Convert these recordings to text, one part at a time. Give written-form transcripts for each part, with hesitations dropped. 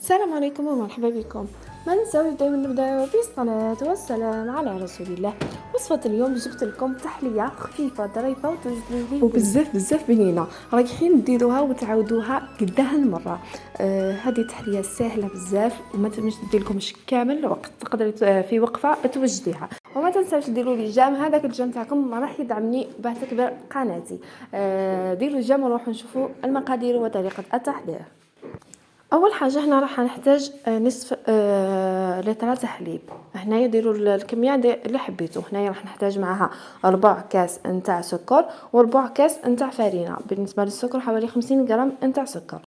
السلام عليكم ومرحبا بكم. ما نساوش دائما نبدا بالصلاة والسلام على رسول الله. وصفة اليوم جبت لكم تحلية خفيفة ظريفة وتجليدي وبزاف بنينة، رايحين ديروها وتعاودوها قداها المرة. هذه تحلية سهلة بزاف وما تمش ديرلكمش كامل الوقت، تقدري في وقفة توجديها. وما تنساوش ديروا لي جام، هذاك الجام تاعكم راح يدعمني باه تكبر قناتي. ديروا الجام ونروحوا نشوفوا المقادير وطريقة التحضير. اول حاجه هنا راح نحتاج نصف لتر حليب. هنايا ديروا الكميه اللي حبيتو. هنايا راح نحتاج معها ربع كاس نتاع سكر وربع كاس نتاع فرينه. بالنسبه للسكر حوالي 50 غرام نتاع سكر.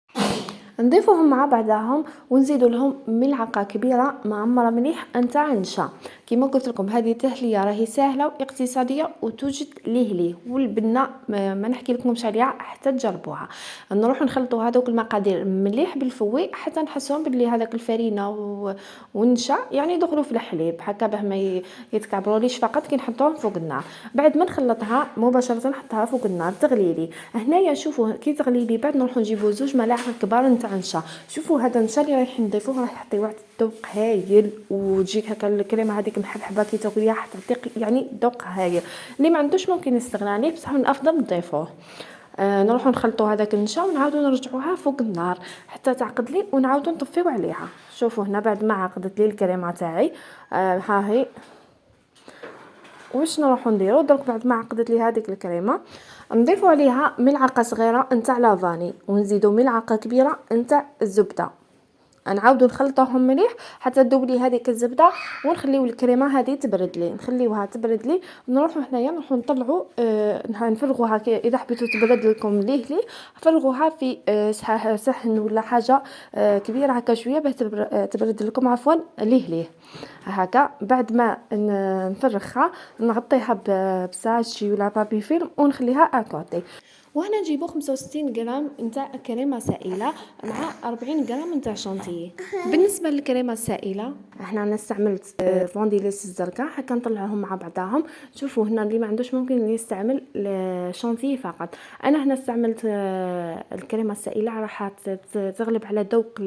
نضيفوهم مع بعضهم ونزيدوا لهم ملعقه كبيره معمره مليح نتاع نشا. كما قلت لكم هذه تحليه راهي سهله واقتصاديه وتوجد ليه والبنه ما نحكي لكمش عليها حتى تجربوها. نروح نخلطوا هذوك المقادير مليح بالفوي حتى نحسهم بلي هذاك الفرينه والنشا يعني يدخلوا في الحليب هكا باه ما يتكعبروليش فقط كي نحطوهم فوق النار. بعد ما نخلطها مباشره نحطها فوق النار تغلي لي. هنايا شوفوا كي تغلي لي بعد نروحوا نجيبوا زوج ملاعق كبار نتاع نشا. شوفوا هذا النشا اللي رايح نضيفوه راح يعطي واحد الذوق هايل وتجيك هكا الكريمه هذيك محبحبه كي تاكليها حتعطيك يعني ذوق هايل. اللي ما عندوش ممكن يستغنى عليه بصح من الافضل نضيفوه. نروحوا نخلطوا هذاك النشا ونعاودوا نرجعوها فوق النار حتى تعقد لي ونعاودوا نطفيو عليها. شوفوا هنا بعد ما عقدت لي الكريمه تاعي ها هي. واش نروحوا نديروا درك بعد ما عقدت لي هذيك الكريمه نضيفوا عليها ملعقه صغيره نتاع لافاني ونزيدوا ملعقه كبيره نتاع الزبده. نعاودوا نخلطوهم مليح حتى تذوب لي هذيك الزبده ونخليو الكريمه هذه تبرد لي. نخليوها تبرد لي نروحوا حنايا نروحوا نطلعوا نفرغوها اذا حبيتوا تبرد لكم ليه فرغوها في صحن ولا حاجه كبيره هكا شويه باه تبرد لكم عفوا ليه هكا. بعد ما نفرغها نغطيها بساجي ولا بابي فيلم ونخليها اكوتي. وهنا نجيبو 65 غرام نتاع كريمه سائله مع 40 غرام نتاع شانتيي. بالنسبه للكريمه السائله احنا انا استعملت فانديليس الزرقاء هكا نطلعهم مع بعضهم. شوفوا هنا اللي ما عندوش ممكن يستعمل شانتيي فقط. انا هنا استعملت الكريمه السائله راح تغلب على ذوق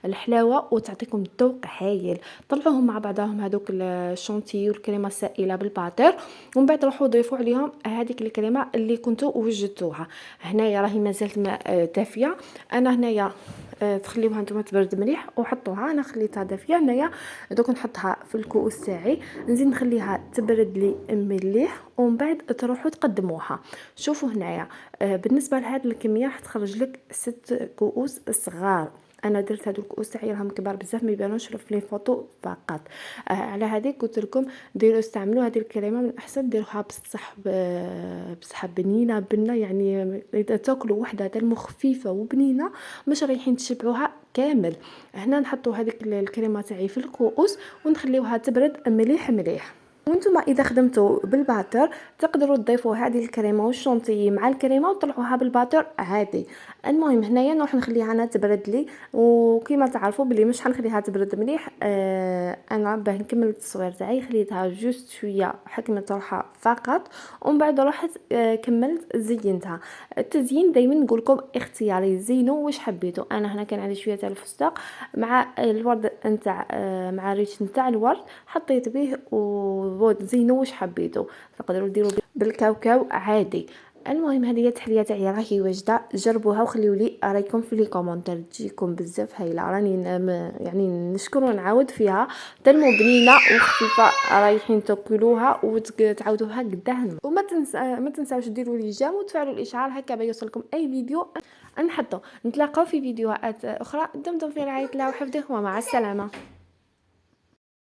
الحلاوه وتعطيكم ذوق هايل. طلعوهم مع بعضهم هذوك الشانتيي والكريمه السائله بالباتر ومن بعد روحوا ضيفوا عليهم هذيك الكريمه اللي كنتوا وجدتوها. هنايا راهي مازالت دافيه. انا هنايا تخليوها نتوما تبرد مليح وحطوها. انا خليتها دافيه. هنايا دوك نحطها في الكؤوس تاعي نزيد نخليها تبرد لي مليح ومن بعد تروحوا تقدموها. شوفوا هنايا بالنسبه لهذه الكميه راح تخرج لك 6 كؤوس صغار. انا درت هذو الكؤوس تاعي راهم كبار بزاف ما يبانوش في لي فوتو فقط. على هذيك قلت لكم ديروا استعملوا هذه الكريمه من احسن ديروها بصح بنينه يعني اذا تاكلوا وحده دم خفيفه وبنينه مش رايحين تشبعوها كامل. هنا نحطوا هذيك الكريمه تاعي في الكؤوس ونخليوها تبرد مليح. وانتم اذا خدمتوا بالباتر تقدروا تضيفوا هذه الكريمه والشونطي مع الكريمه وتطلعوها بالباتر عادي. المهم هنايا نروح نخليها انا تبرد لي وكما تعرفوا بلي مش حنخليها تبرد مليح. انا باه نكمل التصوير تاعي خليتها جوست شويه حكمت روحها فقط ومن بعد رحت كملت زينتها. التزيين دائما نقول لكم اختياري زينوا واش حبيتوا. انا هنا كان عندي شويه تاع الفستق مع الورد نتاع مع ريش نتاع الورد حطيت به وزينوا واش حبيتوا. تقدروا ديروا بالكاوكاو عادي. المهم هذه هي التحليه تاعي راهي واجده. جربوها وخليوا لي رايكم في لي كومونتير تجيكم بزاف هايله. راني يعني نشكر ونعاود فيها تلمو بنينه وخفيفه رايحين تاكلوها وتعاودوها قداه. وما ما تنساوش ديروا لي جيم وتفعلوا الاشعار هكا بيوصلكم اي فيديو نحطه. نتلاقاو في فيديوهات اخرى. دمتم في رعايه الله وحفظه ومع السلامه.